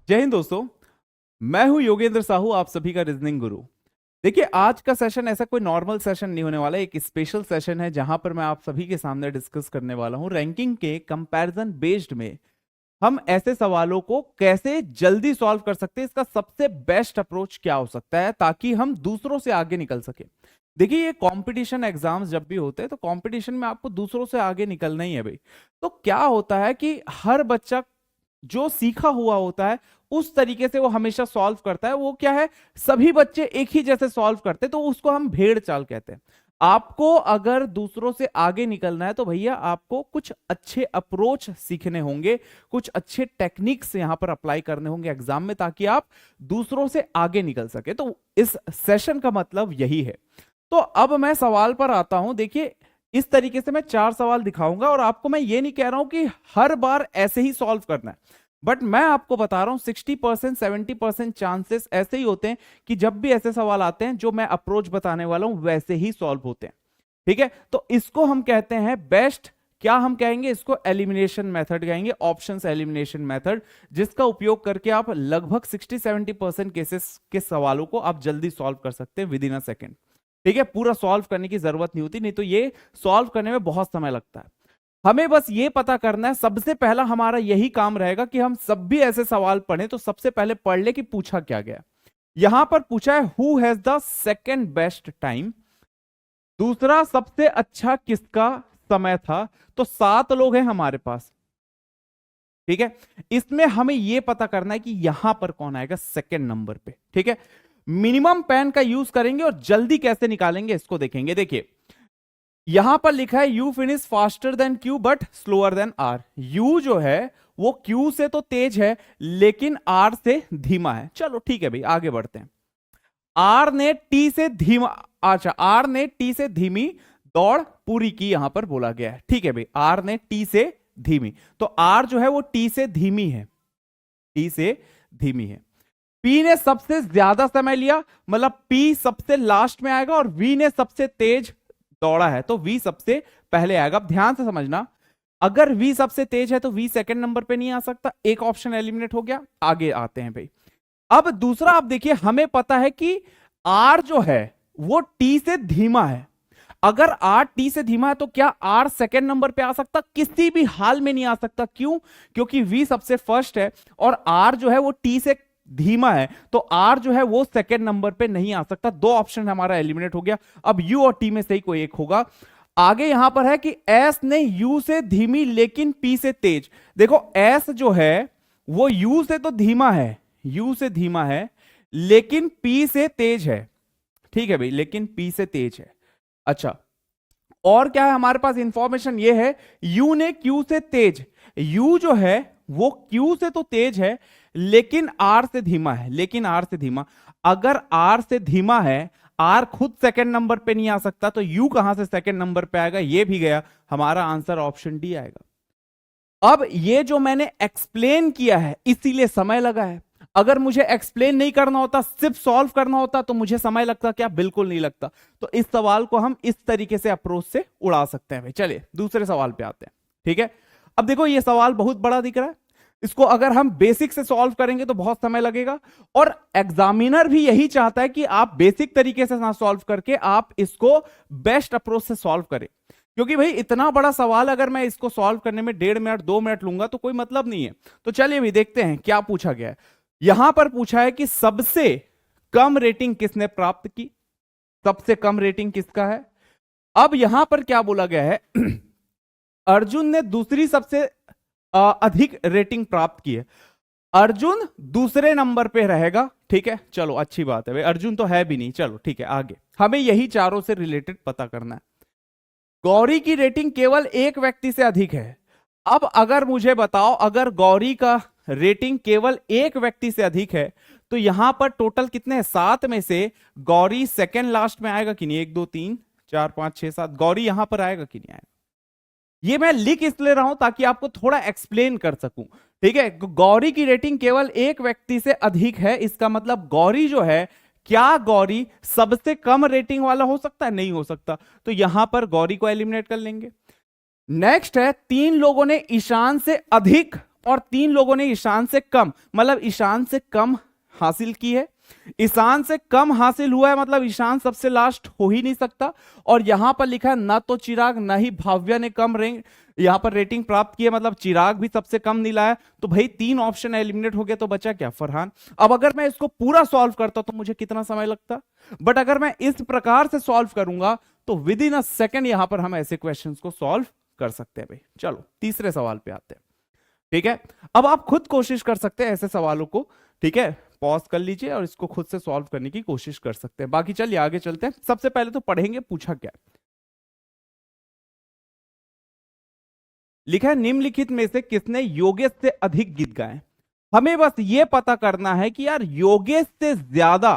जय हिंद दोस्तों। मैं हूं योगेंद्र साहू, आप सभी का रीजनिंग गुरु। देखिए, आज का सेशन ऐसा कोई नॉर्मल सेशन नहीं होने वाला, एक स्पेशल सेशन है जहां पर मैं आप सभी के सामने डिस्कस करने वाला हूं रैंकिंग के कंपैरिजन बेस्ड में हम ऐसे सवालों को कैसे जल्दी सॉल्व कर सकते हैं, इसका सबसे बेस्ट अप्रोच क्या हो सकता है ताकि हम दूसरों से आगे निकल सके। देखिए, ये कंपटीशन एग्जाम्स जब भी होते हैं तो कंपटीशन में आपको दूसरों से आगे निकलना ही है भाई। तो क्या होता है कि हर बच्चा जो सीखा हुआ होता है उस तरीके से वो हमेशा सॉल्व करता है। वो क्या है, सभी बच्चे एक ही जैसे सॉल्व करते हैं तो उसको हम भेड़ चाल कहते हैं। आपको अगर दूसरों से आगे निकलना है तो भैया आपको कुछ अच्छे अप्रोच सीखने होंगे, कुछ अच्छे टेक्निक्स यहां पर अप्लाई करने होंगे एग्जाम में ताकि आप दूसरों से आगे निकल सके। तो इस सेशन का मतलब यही है। तो अब मैं सवाल पर आता हूं। देखिए, इस तरीके से मैं 4 सवाल दिखाऊंगा और आपको मैं ये नहीं कह रहा हूं कि हर बार ऐसे ही सॉल्व करना है, बट मैं आपको बता रहा हूं 60% 70% चांसेस ऐसे ही होते हैं कि जब भी ऐसे सवाल आते हैं जो मैं अप्रोच बताने वाला हूं वैसे ही सॉल्व होते हैं। ठीक है, तो इसको हम कहते हैं बेस्ट, क्या हम कहेंगे इसको, एलिमिनेशन मेथड कहेंगे, ऑप्शंस एलिमिनेशन मेथड, जिसका उपयोग करके आप लगभग 60-70% केसेस के सवालों को आप जल्दी सॉल्व कर सकते हैं विद इन अ सेकेंड। ठीक है, पूरा सॉल्व करने की जरूरत नहीं होती, नहीं तो ये सॉल्व करने में बहुत समय लगता है। हमें बस ये पता करना है, सबसे पहला हमारा यही काम रहेगा कि हम सब भी ऐसे सवाल पढ़ें। तो सबसे पहले पढ़ ले कि पूछा क्या गया। यहां पर पूछा है who has the second best time, दूसरा सबसे अच्छा किसका समय था। तो 7 लोग हैं हमारे पास। ठीक है, इसमें हमें यह पता करना है कि यहां पर कौन आएगा सेकंड नंबर पे। ठीक है, मिनिमम पेन का यूज करेंगे और जल्दी कैसे निकालेंगे इसको देखेंगे। देखिए, यहां पर लिखा है you finish faster than Q but slower than R. You जो है वो क्यू से तो तेज है लेकिन आर से धीमा है। चलो ठीक है भाई, आगे बढ़ते हैं। आर ने टी से धीमा, अच्छा, आर ने टी से धीमी दौड़ पूरी की, यहां पर बोला गया है। ठीक है भाई, आर ने टी से धीमी, तो आर जो है वो टी से धीमी है, टी से धीमी है। पी ने सबसे ज्यादा समय लिया, मतलब पी सबसे लास्ट में आएगा, और वी ने सबसे तेज दौड़ा है तो वी सबसे पहले आएगा। अब ध्यान से समझना, अगर वी सबसे तेज है तो वी सेकंड नंबर पे नहीं आ सकता, एक ऑप्शन एलिमिनेट हो गया। आगे आते हैं भाई। अब दूसरा, आप देखिए, हमें पता है कि आर जो है वो टी से धीमा है। अगर आर टी से धीमा है तो क्या आर सेकंड नंबर पे आ सकता? किसी भी हाल में नहीं आ सकता। क्यों? क्योंकि वी सबसे फर्स्ट है और आर जो है वो टी से धीमा है, तो आर जो है वो सेकंड नंबर पे नहीं आ सकता। 2 ऑप्शन हमारा एलिमिनेट हो गया। अब यू और टी में से ही कोई एक होगा। आगे यहां पर है कि एस ने यू से धीमी लेकिन पी से तेज। देखो, एस जो है वो यू से तो धीमा है, यू से धीमा है लेकिन पी से तेज है। ठीक है भाई, लेकिन पी से तेज है। अच्छा, और क्या है हमारे पास इंफॉर्मेशन? ये है यू ने क्यू से तेज, यू जो है वो क्यू से तो तेज है लेकिन आर से धीमा है, लेकिन आर से धीमा। अगर आर से धीमा है, आर खुद सेकंड नंबर पे नहीं आ सकता, तो यू कहां से सेकंड नंबर पे आएगा? ये भी गया, हमारा आंसर ऑप्शन डी आएगा। अब ये जो मैंने एक्सप्लेन किया है इसीलिए समय लगा है। अगर मुझे एक्सप्लेन नहीं करना होता, सिर्फ सॉल्व करना होता, तो मुझे समय लगता क्या? बिल्कुल नहीं लगता। तो इस सवाल को हम इस तरीके से अप्रोच से उड़ा सकते हैं भाई। चलिए दूसरे सवाल पे आते हैं। ठीक है, अब देखो ये सवाल बहुत बड़ा दिख रहा है, इसको अगर हम बेसिक से सॉल्व करेंगे तो बहुत समय लगेगा, और एग्जामिनर भी यही चाहता है कि आप बेसिक तरीके से ना सॉल्व करके आप इसको बेस्ट अप्रोच से सॉल्व करें। क्योंकि भाई इतना बड़ा सवाल अगर मैं इसको सॉल्व करने में 1.5 मिनट 2 मिनट लूंगा तो कोई मतलब नहीं है। तो चलिए भाई देखते हैं क्या पूछा गया है। यहां पर पूछा है कि सबसे कम रेटिंग किसने प्राप्त की, सबसे कम रेटिंग किसका है। अब यहां पर क्या बोला गया है अर्जुन ने दूसरी सबसे अधिक रेटिंग प्राप्त की है। अर्जुन दूसरे नंबर पे रहेगा। ठीक है, चलो अच्छी बात है भाई, अर्जुन तो है भी नहीं। चलो ठीक है, आगे हमें यही चारों से रिलेटेड पता करना है। गौरी की रेटिंग केवल एक व्यक्ति से अधिक है। अब अगर मुझे बताओ, अगर गौरी का रेटिंग केवल एक व्यक्ति से अधिक है तो यहां पर टोटल कितने हैं? 7 में से गौरी सेकंड लास्ट में आएगा कि नहीं? 1 2 3 4 5 6 7, गौरी यहां पर आएगा कि नहीं आएगा? ये मैं लिख इसलिए रहा हूं ताकि आपको थोड़ा एक्सप्लेन कर सकूं। ठीक है, गौरी की रेटिंग केवल एक व्यक्ति से अधिक है, इसका मतलब गौरी जो है, क्या गौरी सबसे कम रेटिंग वाला हो सकता है? नहीं हो सकता। तो यहां पर गौरी को एलिमिनेट कर लेंगे। नेक्स्ट है 3 लोगों ने ईशान से अधिक और 3 लोगों ने ईशान से कम, मतलब ईशान से कम हासिल की है। ईशान से कम हासिल हुआ है मतलब ईशान सबसे लास्ट हो ही नहीं सकता। और यहां पर लिखा है ना तो चिराग ना ही भाव्या ने कम रैंक यहां पर रेटिंग प्राप्त की है, मतलब चिराग भी सबसे कम नहीं लाया। तो भाई 3 ऑप्शन एलिमिनेट हो गए, तो बचा क्या? फरहान। अब अगर मैं इसको पूरा सॉल्व करता तो मुझे कितना समय लगता, बट अगर मैं इस प्रकार से सॉल्व करूंगा तो विद इन अ सेकेंड यहां पर हम ऐसे क्वेश्चन को सॉल्व कर सकते हैं भाई। चलो तीसरे सवाल पे आते हैं। ठीक है, अब आप खुद कोशिश कर सकते हैं ऐसे सवालों को। ठीक है, पॉज कर लीजिए और इसको खुद से सॉल्व करने की कोशिश कर सकते हैं। बाकी चलिए आगे चलते हैं। सबसे पहले तो पढ़ेंगे पूछा क्या है। लिखा है निम्नलिखित में से किसने योगेश से अधिक गीत गाए। हमें बस ये पता करना है कि यार योगेश से ज्यादा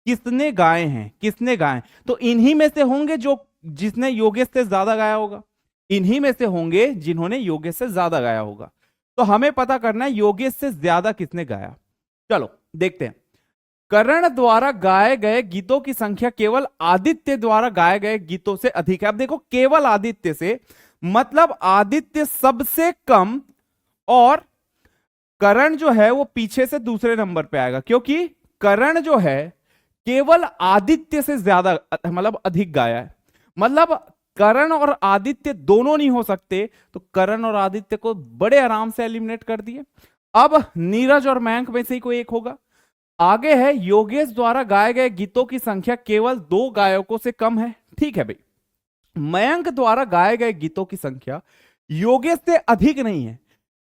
किसने गाए हैं, किसने गाए। तो इन्हीं में से होंगे जो जिसने योगेश से ज्यादा गाया होगा, इन्हीं में से होंगे जिन्होंने योगेश से ज्यादा गाया होगा। तो हमें पता करना है योगेश से ज्यादा किसने गाया। चलो देखते हैं। करण द्वारा गाए गए गीतों की संख्या केवल आदित्य द्वारा गाए गए गीतों से अधिक है। अब देखो केवल आदित्य से मतलब आदित्य सबसे कम और करण जो है वो पीछे से दूसरे नंबर पे आएगा, क्योंकि करण जो है केवल आदित्य से ज्यादा मतलब अधिक गाया है। मतलब करण और आदित्य दोनों नहीं हो सकते, तो करण और आदित्य को बड़े आराम से एलिमिनेट कर दिए। अब नीरज और मयंक में से ही कोई एक होगा। आगे है योगेश द्वारा गाए गए गीतों की संख्या केवल 2 गायकों से कम है। ठीक है भाई, मयंक द्वारा गाए गए गीतों की संख्या योगेश से अधिक नहीं है।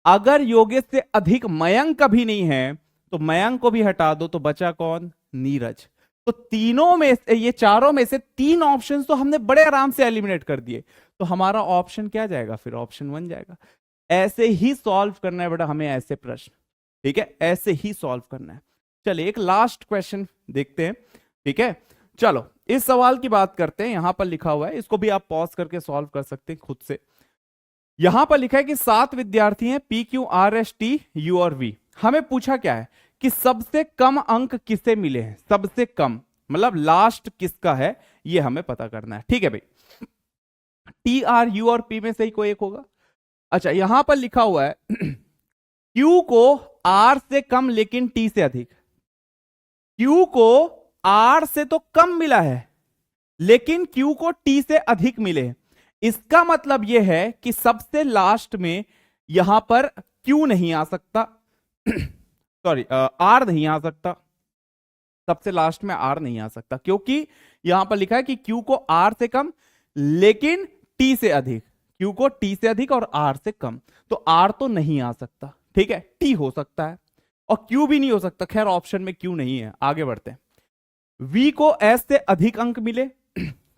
अगर योगेश से अधिक मयंक का भी नहीं है तो मयंक को भी हटा दो, तो बचा कौन? नीरज। तो तीनों में से, ये चारों में से 3 ऑप्शन तो हमने बड़े आराम से एलिमिनेट कर दिए। तो हमारा ऑप्शन क्या जाएगा? फिर ऑप्शन 1 जाएगा। ऐसे ही सॉल्व करना है बेटा हमें ऐसे प्रश्न। ठीक है, ऐसे ही सॉल्व करना है। चलिए एक लास्ट क्वेश्चन देखते हैं। ठीक है, चलो इस सवाल की बात करते हैं। यहां पर लिखा हुआ है, इसको भी आप पॉज करके सॉल्व कर सकते हैं खुद से। यहां पर लिखा है कि 7 विद्यार्थी हैं, P Q R S T U और वी। हमें पूछा क्या है कि सबसे कम अंक किसे मिले हैं। सबसे कम मतलब लास्ट किसका है, ये हमें पता करना है। ठीक है भाई, टी आर यू और पी में से ही कोई एक होगा। अच्छा यहां पर लिखा हुआ है क्यू को आर से कम लेकिन टी से अधिक। क्यू को आर से तो कम मिला है लेकिन क्यू को टी से अधिक मिले। इसका मतलब यह है कि सबसे लास्ट में यहां पर क्यू नहीं आ सकता सॉरी आर नहीं आ सकता। सबसे लास्ट में आर नहीं आ सकता क्योंकि यहां पर लिखा है कि क्यू को आर से कम लेकिन टी से अधिक। क्यू को टी से अधिक और आर से कम, तो आर तो नहीं आ सकता। ठीक है, टी हो सकता है और क्यू भी नहीं हो सकता। खैर ऑप्शन में क्यू नहीं है। आगे बढ़ते हैं। वी को एस से अधिक अंक मिले।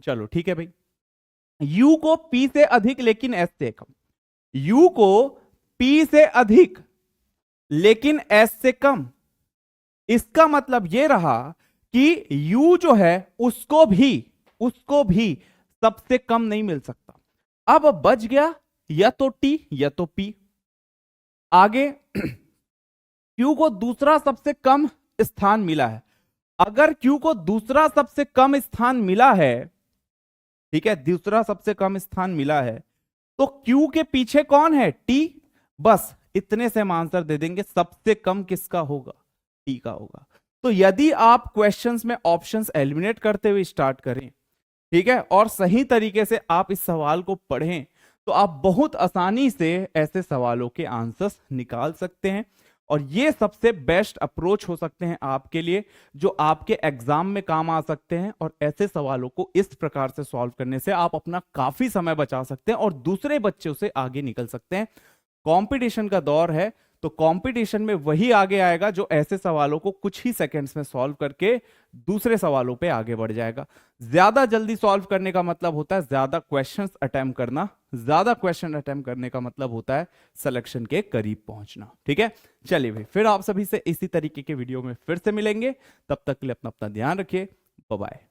चलो ठीक है भाई, यू को पी से अधिक लेकिन एस से कम। यू को पी से अधिक लेकिन एस से कम। इसका मतलब यह रहा कि यू जो है उसको भी सबसे कम नहीं मिल सकता। अब बच गया या तो टी या तो पी। आगे क्यू को दूसरा सबसे कम स्थान मिला है। अगर क्यू को दूसरा सबसे कम स्थान मिला है, ठीक है, दूसरा सबसे कम स्थान मिला है, तो क्यू के पीछे कौन है? टी। बस इतने से हम आंसर दे देंगे सबसे कम किसका होगा? टी का होगा। तो यदि आप क्वेश्चंस में ऑप्शंस एलिमिनेट करते हुए स्टार्ट करें, ठीक है, और सही तरीके से आप इस सवाल को पढ़ें, तो आप बहुत आसानी से ऐसे सवालों के आंसर्स निकाल सकते हैं। और ये सबसे बेस्ट अप्रोच हो सकते हैं आपके लिए, जो आपके एग्जाम में काम आ सकते हैं। और ऐसे सवालों को इस प्रकार से सॉल्व करने से आप अपना काफी समय बचा सकते हैं और दूसरे बच्चों से आगे निकल सकते हैं। कंपटीशन का दौर है, तो कंपटीशन में वही आगे आएगा जो ऐसे सवालों को कुछ ही सेकंड्स में सॉल्व करके दूसरे सवालों पे आगे बढ़ जाएगा। ज्यादा जल्दी सॉल्व करने का मतलब होता है ज्यादा क्वेश्चंस अटेम्प्ट करना। ज्यादा क्वेश्चन अटेम्प्ट करने का मतलब होता है सिलेक्शन के करीब पहुंचना। ठीक है, चलिए भाई, फिर आप सभी से इसी तरीके के वीडियो में फिर से मिलेंगे। तब तक के लिए अपना ध्यान रखिए। Bye bye.